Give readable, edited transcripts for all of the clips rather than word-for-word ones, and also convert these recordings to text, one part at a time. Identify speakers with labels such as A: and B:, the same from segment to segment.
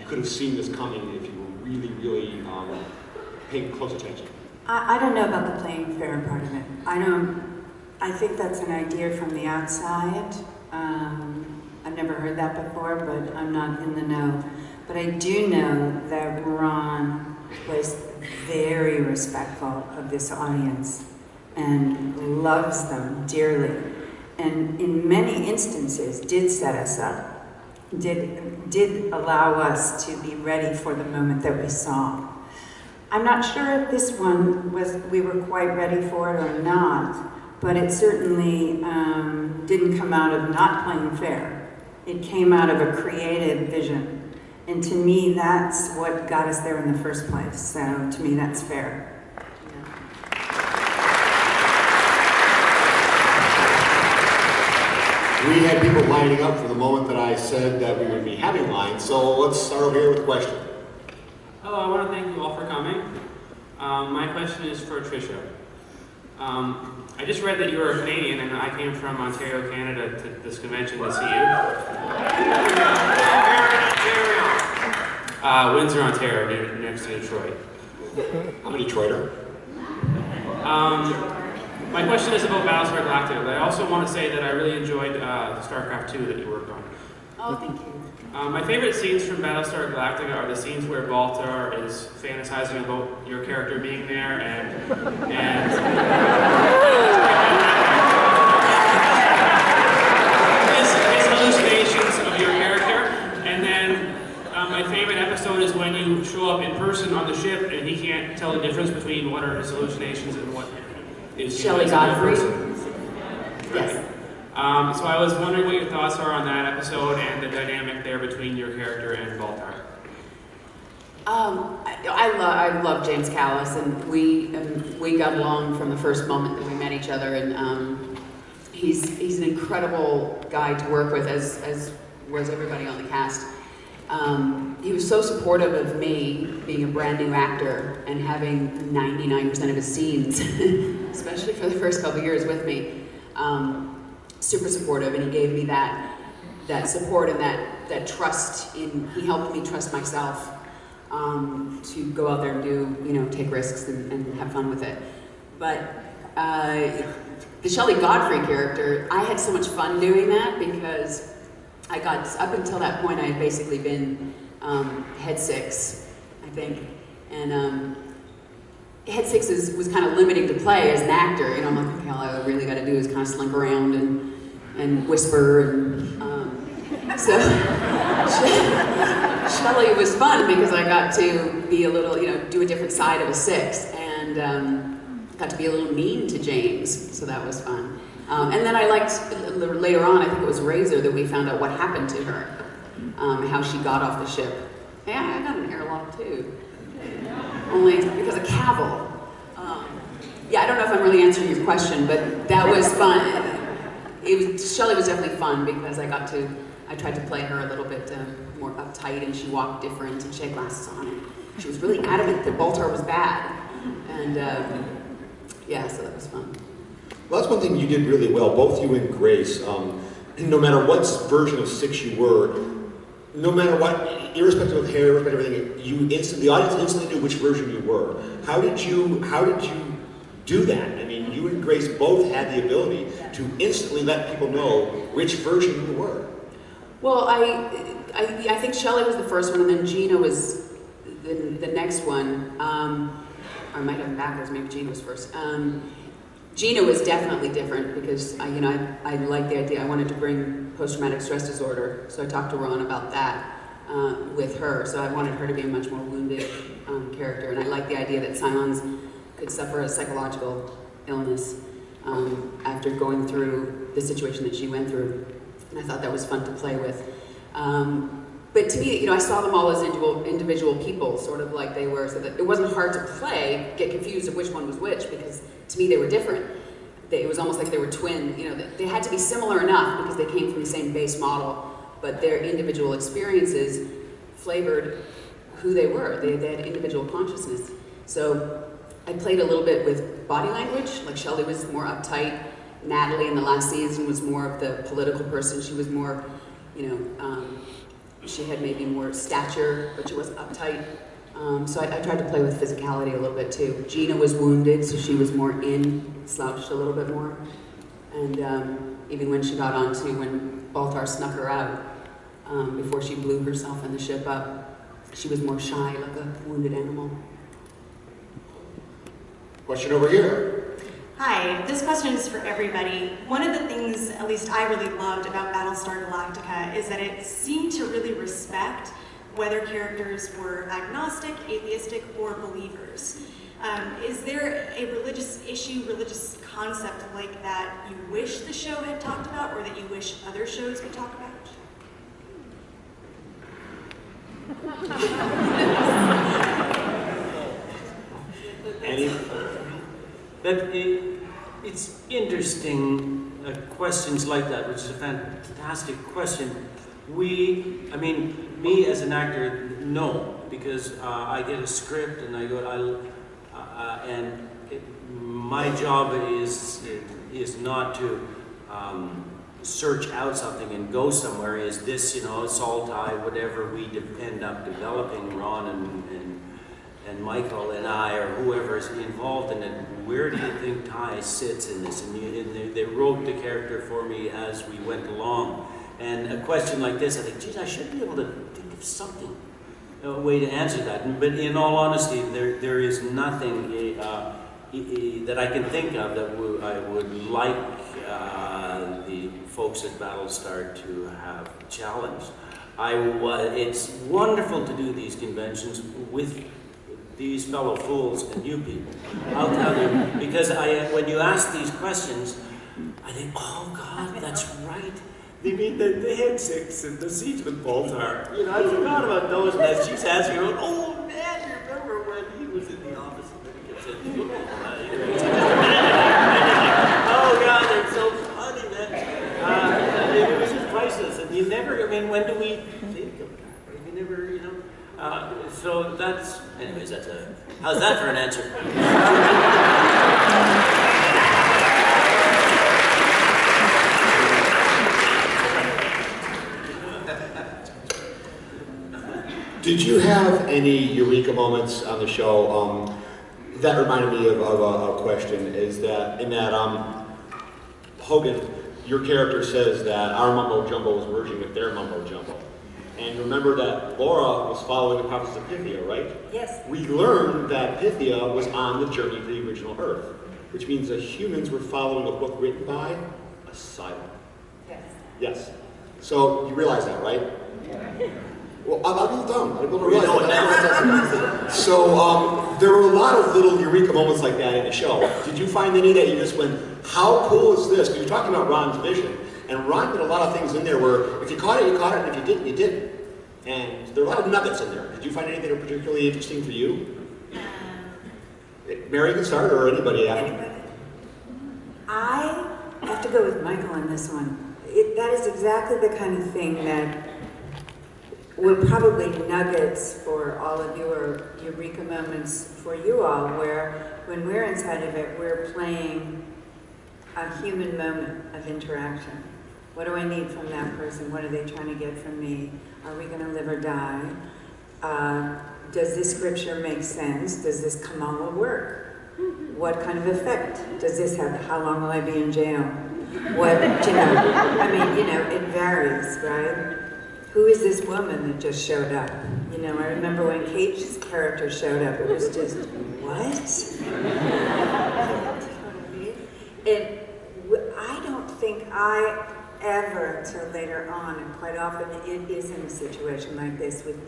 A: could have seen this coming if you were really, really paying close attention?
B: I don't know about the playing fair part of it. I think that's an idea from the outside. I've never heard that before, but I'm not in the know. But I do know that Ron was very respectful of this audience and loves them dearly. And in many instances did set us up, did allow us to be ready for the moment that we saw. I'm not sure if this one we were quite ready for it or not, but it certainly didn't come out of not playing fair. It came out of a creative vision. And to me, that's what got us there in the first place. So to me, that's fair.
A: We had people lining up for the moment that I said that we would be having lines, so let's start over here with a question.
C: Hello, I want to thank you all for coming. My question is for Tricia. I just read that you were a Canadian, and I came from Ontario, Canada, to this convention to see you. Windsor, Ontario, next to Detroit.
A: I'm a Detroiter.
C: My question is about Battlestar Galactica, but I also want to say that I really enjoyed StarCraft II that you worked on.
B: Oh, thank you.
C: My favorite scenes from Battlestar Galactica are the scenes where Baltar is fantasizing about your character being there and his hallucinations of your character. And then my favorite episode is when you show up in person on the ship and he can't tell the difference between what are his hallucinations and what is
D: Shelley Godfrey.
C: Yes. So I was wondering what your thoughts are on that episode and the dynamic there between your character and Baltar.
D: I love James Callis, and we got along from the first moment that we met each other, and he's an incredible guy to work with, as was everybody on the cast. He was so supportive of me being a brand new actor and having 99% of his scenes, especially for the first couple years with me. Super supportive, and he gave me that support and that trust he helped me trust myself to go out there and do, take risks and have fun with it. But the Shelley Godfrey character, I had so much fun doing that because I got, up until that point, I had basically been head 6, I think, and head 6 was kind of limiting to play as an actor. I'm like, okay, all I really got to do is kind of slink around and whisper, and so Shelley was fun because I got to be a little, do a different side of a 6, and got to be a little mean to James, so that was fun. And then I liked, later on, I think it was Razor, that we found out what happened to her, how she got off the ship. Yeah, I got an airlock too. Only because of Cavill. Yeah, I don't know if I'm really answering your question, but that was fun. Shelley was definitely fun because I tried to play her a little bit more uptight, and she walked different, and she had glasses on, and she was really adamant that Baltar was bad. And yeah, so that was fun.
A: Well, that's one thing you did really well, both you and Grace. No matter what version of 6 you were, no matter what, irrespective of hair, irrespective of everything, the audience instantly knew which version you were. How did you do that? I mean, you and Grace both had the ability to instantly let people know which version you were.
D: Well, I think Shelley was the first one, and then Gina was the next one. Or I might have them backwards. Maybe Gina was first. Gina was definitely different because I liked the idea. I wanted to bring post-traumatic stress disorder, so I talked to Ron about that with her. So I wanted her to be a much more wounded character, and I liked the idea that cylons could suffer a psychological illness after going through the situation that she went through, and I thought that was fun to play with. But to me, I saw them all as individual people, sort of like they were, so that it wasn't hard to play, get confused of which one was which, because to me they were different. It was almost like they were twin. They had to be similar enough because they came from the same base model, but their individual experiences flavored who they were. They had individual consciousness. So I played a little bit with body language, like Shelley was more uptight. Natalie in the last season was more of the political person. She was more, she had maybe more stature, but she wasn't uptight. So I tried to play with physicality a little bit too. Gina was wounded, so she was more slouched a little bit more. And even when she got onto, when Baltar snuck her out, before she blew herself and the ship up, she was more shy, like a wounded animal.
A: Question over here.
E: Hi, this question is for everybody. One of the things, at least I really loved about Battlestar Galactica, is that it seemed to really respect whether characters were agnostic, atheistic, or believers. Is there a religious issue, religious concept like that you wish the show had talked about, or that you wish other shows would talk about?
F: It's interesting questions like that, which is a fantastic question. Me as an actor, no, because I get a script and I go, my job is not to search out something and go somewhere. Is this, Saul, Tigh, whatever we end up developing, Ron and Michael and I, or whoever is involved in it, where do you think Tigh sits in this? And they wrote the character for me as we went along. And a question like this, I think, geez, I should be able to think of something, a way to answer that. But in all honesty, there is nothing that I can think of that I would like the folks at Battlestar to have challenged. It's wonderful to do these conventions with these fellow fools and you people. I'll tell you, because when you ask these questions, I think, oh God, that's right. They mean the head six and the siege with Baltar. I forgot about those. And as she's asking, oh man, you remember when he was in the office and then he gets in? Oh God, they're so funny, man. It was just priceless. And you never, when do we think of that? We never, so that's, anyways, how's that for an answer?
A: Did you have any eureka moments on the show? That reminded me of a question, is that in that Hogan, your character says that our mumbo jumbo was merging with their mumbo jumbo. And remember that Laura was following the prophets of Pythia, right?
B: Yes.
A: We learned that Pythia was on the journey to the original Earth, which means that humans were following a book written by a Cylon.
B: Yes.
A: Yes. So you realize that, right?
B: Yeah.
A: Well, I'm not dumb. I don't realize that. So there were a lot of little eureka moments like that in the show. Did you find any that you just went, how cool is this? Because you're talking about Ron's vision. And Ron did a lot of things in there where if you caught it, you caught it, and if you didn't, you didn't. And there are a lot of nuggets in there. Did you find anything that were particularly interesting for you? Mary can start, or anybody after.
B: I have to go with Michael on this one. That is exactly the kind of thing that were probably nuggets for all of you, or eureka moments for you all, where when we're inside of it, we're playing a human moment of interaction. What do I need from that person? What are they trying to get from me? Are we going to live or die? Does this scripture make sense? Does this Kamala work? What kind of effect does this have? How long will I be in jail? What, it varies, right? Who is this woman that just showed up? I remember when Kate's character showed up, it was just, what? I don't think I ever, till later on, and quite often it is in a situation like this with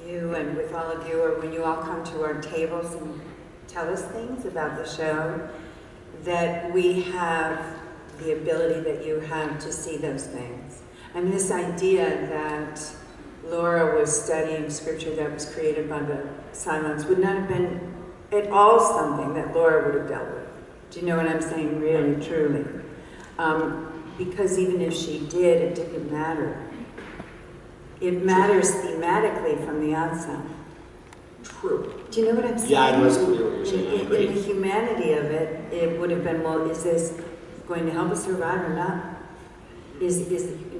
B: you and with all of you, or when you all come to our tables and tell us things about the show, that we have the ability that you have to see those things. And this idea that Laura was studying scripture that was created by the Cylons would not have been at all something that Laura would have dealt with. Do you know what I'm saying? Really, truly. Because even if she did, it didn't matter. It matters thematically from the outside.
A: True.
B: Do you know what I'm saying?
A: Yeah, I know exactly what you're saying.
B: In the humanity of it, it would have been, well, is this going to help us survive or not? Is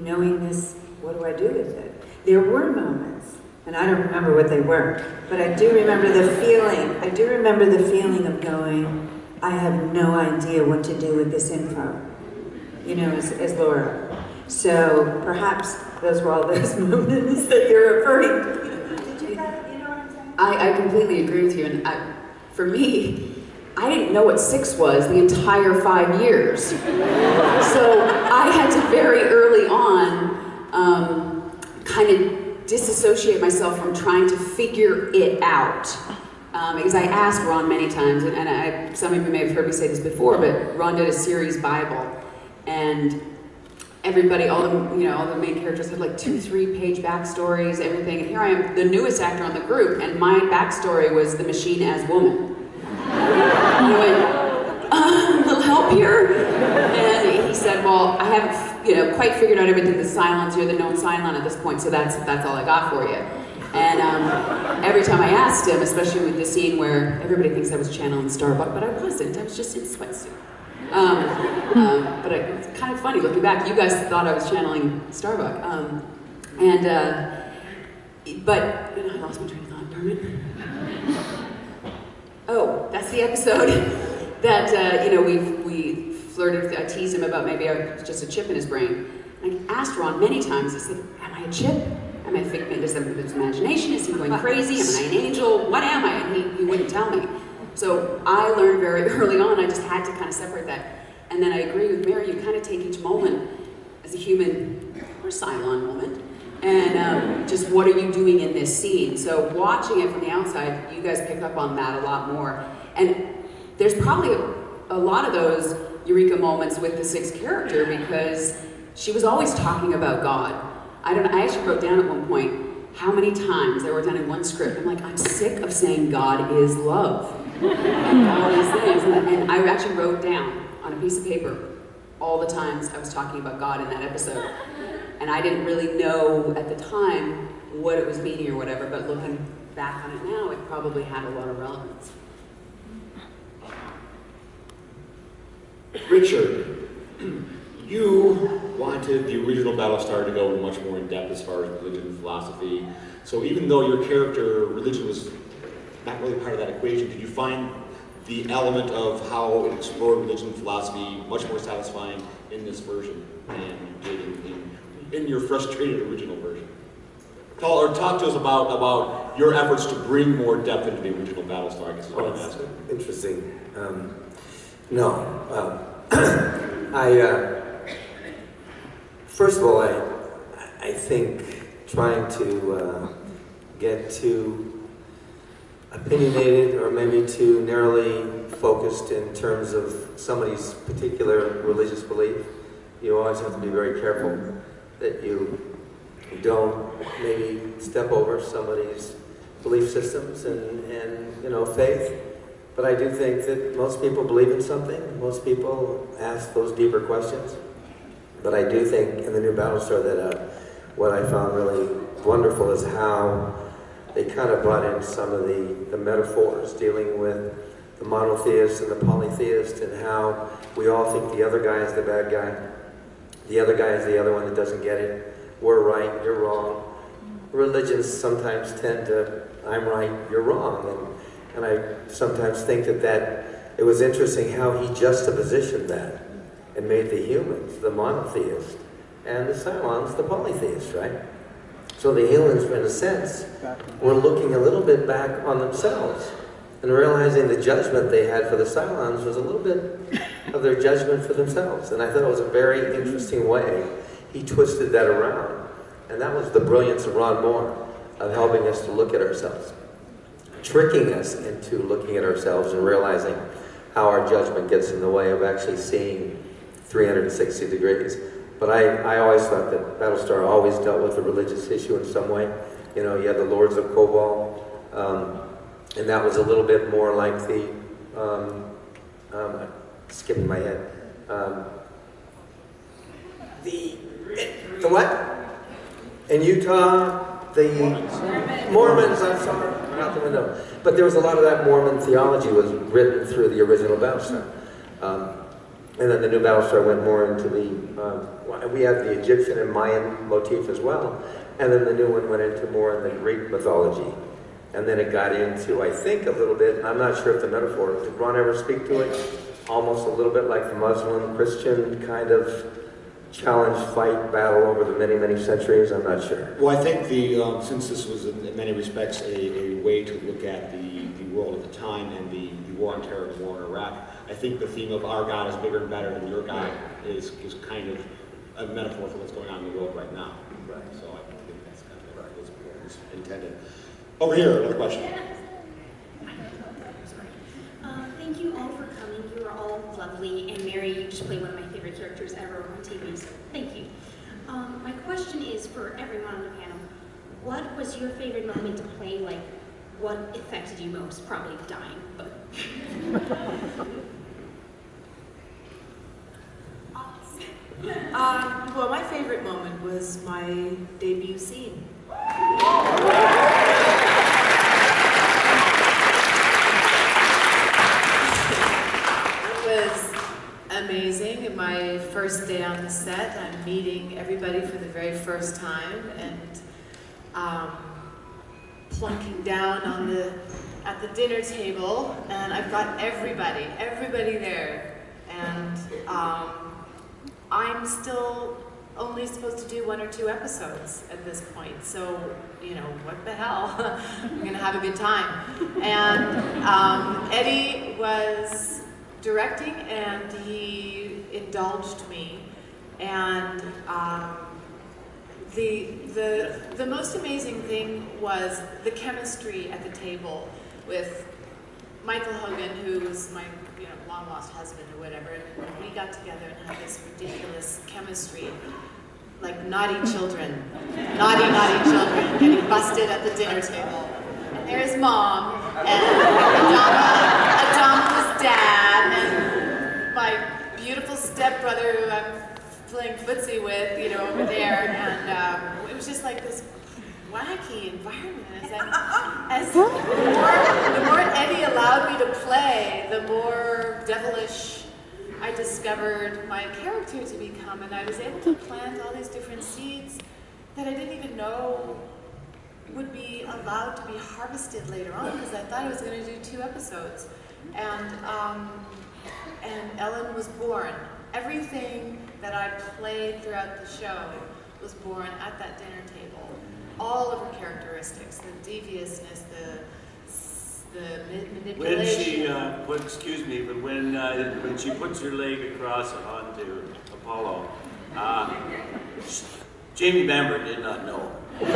B: knowing this, what do I do with it? There were moments, and I don't remember what they were, but I do remember the feeling. I do remember the feeling of going, I have no idea what to do with this info, you know, as Laura. So perhaps those were all those moments that you're referring to. Did you guys, you know what I'm saying?
D: I completely agree with you, and for me, I didn't know what 6 was the entire 5 years. So I had to very early on kind of disassociate myself from trying to figure it out. Because I asked Ron many times, and some of you may have heard me say this before, but Ron did a series Bible, and everybody, all the main characters had like 2-3 page backstories, everything. And here I am, the newest actor on the group, and my backstory was the machine as woman. And I went, little help here? And he said, well, I haven't quite figured out everything. The cylons, you're the known cylon at this point, so that's all I got for you. And every time I asked him, especially with the scene where everybody thinks I was channeling Starbuck, but I wasn't. I was just in sweatsuit. But it's kind of funny looking back. You guys thought I was channeling Starbuck. But I lost my train of thought. Darn it. Oh, that's the episode that we flirted. I teased him about maybe I was just a chip in his brain. And I asked Ron many times. I said, "Am I a chip? Am I figment? Is that his imagination? Is he going crazy? Am I an angel? What am I?" And he wouldn't tell me. So I learned very early on. I just had to kind of separate that. And then I agree with Mary. You kind of take each moment as a human or Cylon moment. And just what are you doing in this scene? So watching it from the outside, you guys pick up on that a lot more. And there's probably a lot of those eureka moments with the 6th character because she was always talking about God. I actually wrote down at one point how many times they were done in one script. I'm like, I'm sick of saying God is love and all these things. And I actually wrote down on a piece of paper all the times I was talking about God in that episode. And I didn't really know at the time what it was meaning or whatever, but looking back on it now, it probably had a lot of relevance.
A: Richard, you wanted the original Battlestar to go much more in depth as far as religion and philosophy. So even though your character, religion was not really part of that equation, did you find the element of how it explored religion and philosophy much more satisfying in this version than you did in your frustrated original version? Talk to us about your efforts to bring more depth into the original Battlestar, I guess is what I'm asking.
G: Interesting. First of all, I think trying to get too opinionated or maybe too narrowly focused in terms of somebody's particular religious belief, you always have to be very careful that you don't maybe step over somebody's belief systems and faith. But I do think that most people believe in something. Most people ask those deeper questions. But I do think in the new Battlestar that what I found really wonderful is how they kind of brought in some of the metaphors dealing with the monotheist and the polytheist and how we all think the other guy is the bad guy. The other guy is the other one that doesn't get it. We're right, you're wrong. Religions sometimes tend to, I'm right, you're wrong. And I sometimes think that it was interesting how he juxtapositioned that and made the humans the monotheist and the Cylons the polytheist, right? So the humans, in a sense, were looking a little bit back on themselves and realizing the judgment they had for the Cylons was a little bit of their judgment for themselves. And I thought it was a very interesting way he twisted that around. And that was the brilliance of Ron Moore, of helping us to look at ourselves, tricking us into looking at ourselves and realizing how our judgment gets in the way of actually seeing 360 degrees. But I always thought that Battlestar always dealt with a religious issue in some way. You know, you had the Lords of Cobol, and that was a little bit more like the, skipping my head, the what? In Utah, the Mormons, I'm sorry, out the window. But there was a lot of that Mormon theology was written through the original Battlestar. And then the new Battlestar went more into the, we had the Egyptian and Mayan motif as well. And then the new one went into more in the Greek mythology. And then it got into, I think, a little bit, and I'm not sure if the metaphor, did Ron ever speak to it? Almost a little bit like the Muslim, Christian kind of challenge, fight, battle over the many, many centuries. I'm not sure.
A: Well, I think since this was in many respects a way to look at the world at the time and the war on terror, the war in Iraq, I think the theme of our God is bigger and better than your God is kind of a metaphor for what's going on in the world right now. Right. So I think that's kind of what was intended. Over here, another question.
H: Thank you all for coming. You are all lovely, and Mary, you just played one of my favorite characters ever on TV, so thank you. My question is for everyone on the panel. What was your favorite moment to play? Like, what affected you most? Probably dying, but...
I: Well, my favorite moment was my debut scene. Amazing. My first day on the set, I'm meeting everybody for the very first time and plunking down at the dinner table, and I've got everybody there, and I'm still only supposed to do 1 or 2 episodes at this point, so you know, what the hell? I'm gonna have a good time. And Eddie was directing, and he indulged me, and the most amazing thing was the chemistry at the table with Michael Hogan, who was my long lost husband or whatever, and we got together and had this ridiculous chemistry, like naughty children getting busted at the dinner table. And there's Mom, and Adama's dad, and my beautiful stepbrother who I'm playing footsie with, over there, and it was just like this wacky environment. The more Eddie allowed me to play, the more devilish I discovered my character to become, and I was able to plant all these different seeds that I didn't even know would be allowed to be harvested later on, because I thought I was going to do 2 episodes. And Ellen was born. Everything that I played throughout the show was born at that dinner table. All of her characteristics, the deviousness, the manipulation.
F: When she puts her leg across onto Apollo, Jamie Bamber did not know. When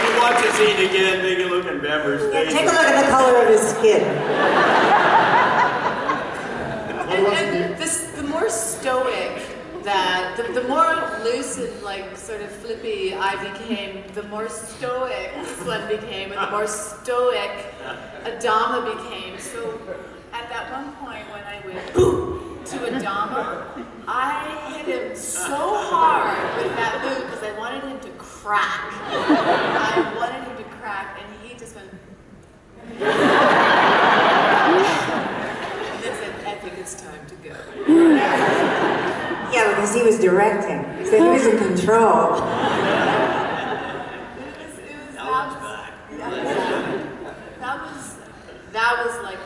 F: you watch the scene again, take a look at Bamber's face.
J: Take a look at the color of his skin.
I: And the more stoic the more loose and like sort of flippy I became, the more stoic this one became, and the more stoic Adama became. So at that one point when I went to Adama, I hit him so hard with that boot because I wanted him to crack. I wanted him to crack, and he just went. And then said, "I think it's time to go."
J: Yeah, because he was directing, so he was in control.
I: That was like,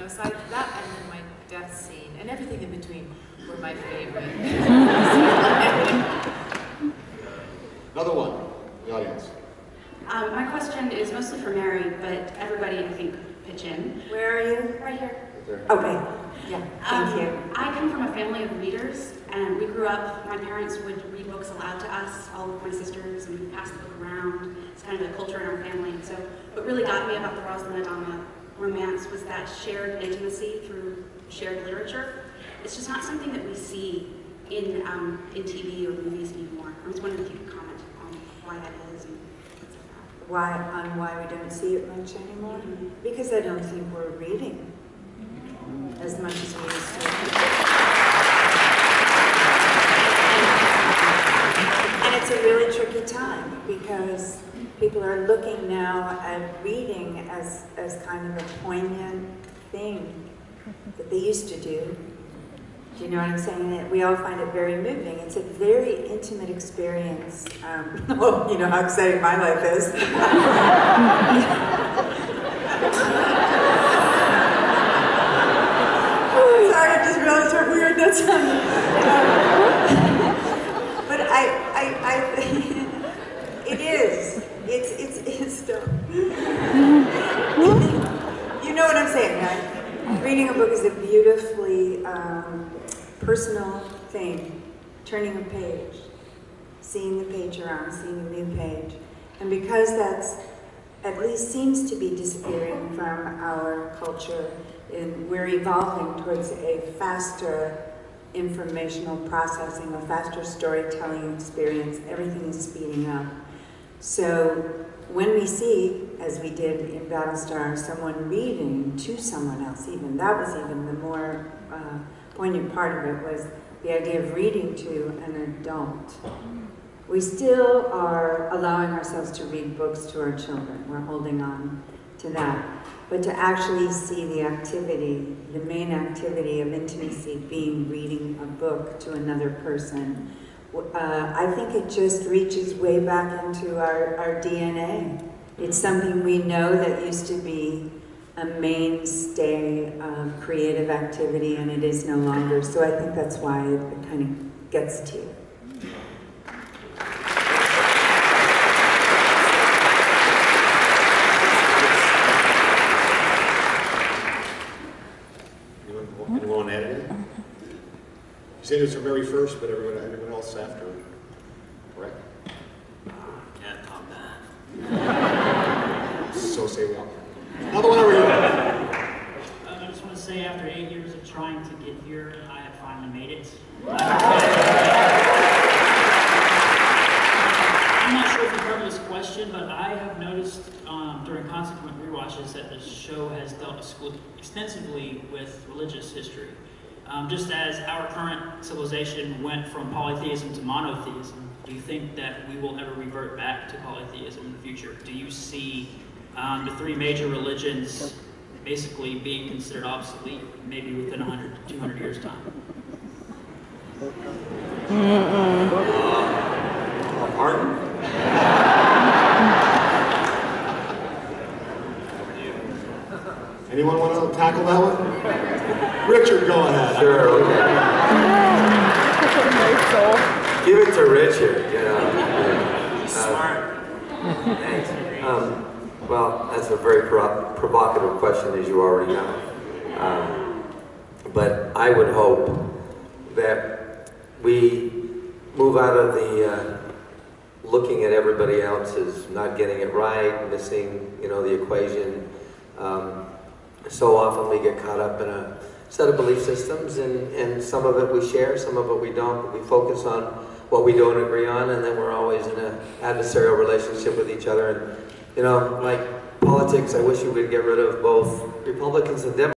I: so that and then my death scene and everything in between were my favorite.
A: Another one, the audience.
K: My question is mostly for Mary, but everybody, I think, pitch in.
J: Where are you?
K: Right here.
J: Okay. Yeah, thank you.
K: I come from a family of readers, and we grew up, my parents would read books aloud to us, all of my sisters, and we'd pass the book around. It's kind of a culture in our family. So what really got me about the Roslyn Adama romance was that shared intimacy through shared literature. It's just not something that we see in TV or movies anymore. I was wondering if you could comment on why that is. And things like that.
B: Why we don't see it much anymore? Because I don't think we're reading as much as we used to. And it's a really tricky time because people are looking now at reading as kind of a poignant thing that they used to do.
J: Do you know what I'm saying? We all find it very moving. It's a very intimate experience. Well, you know how exciting my life is. Sorry, I just realized how weird that sounded. But it is. It's still. You know what I'm saying, right? Reading a book is a beautifully personal thing. Turning a page, seeing the page around, seeing a new page. And because that's at least seems to be disappearing from our culture, and we're evolving towards a faster informational processing, a faster storytelling experience. Everything is speeding up. So when we see, as we did in Battlestar, someone reading to someone else, even that was even the more poignant part of it, was the idea of reading to an adult. We still are allowing ourselves to read books to our children. We're holding on to that. But to actually see the activity, the main activity of intimacy being reading a book to another person, I think it just reaches way back into our DNA. It's something we know that used to be a mainstay of creative activity, and it is no longer. So I think that's why it kind of gets to you.
A: Anyone want to add anything? You said it was Mary first, but everyone else after, correct?
F: Can't top that.
A: So say well. Another one over here.
L: I just want to say, after 8 years of trying to get here, I have finally made it. I'm not sure if you've heard this question, but I have noticed during consequent rewatches that the show has dealt extensively with religious history. Just as our current civilization went from polytheism to monotheism, do you think that we will ever revert back to polytheism in the future? Do you see the three major religions basically being considered obsolete maybe within 100 to 200 years' time?
A: Martin? Anyone want to tackle that one? Richard, go ahead.
G: Sure, okay. Give it to Richard, you know.
F: Smart.
G: Thanks. Well, that's a very provocative question, as you already know. But I would hope that we move out of the looking at everybody else as not getting it right, missing, you know, the equation. So often we get caught up in a set of belief systems, and some of it we share, some of it we don't, but we focus on what we don't agree on, and then we're always in an adversarial relationship with each other. And, you know, like politics, I wish we would get rid of both Republicans and Democrats.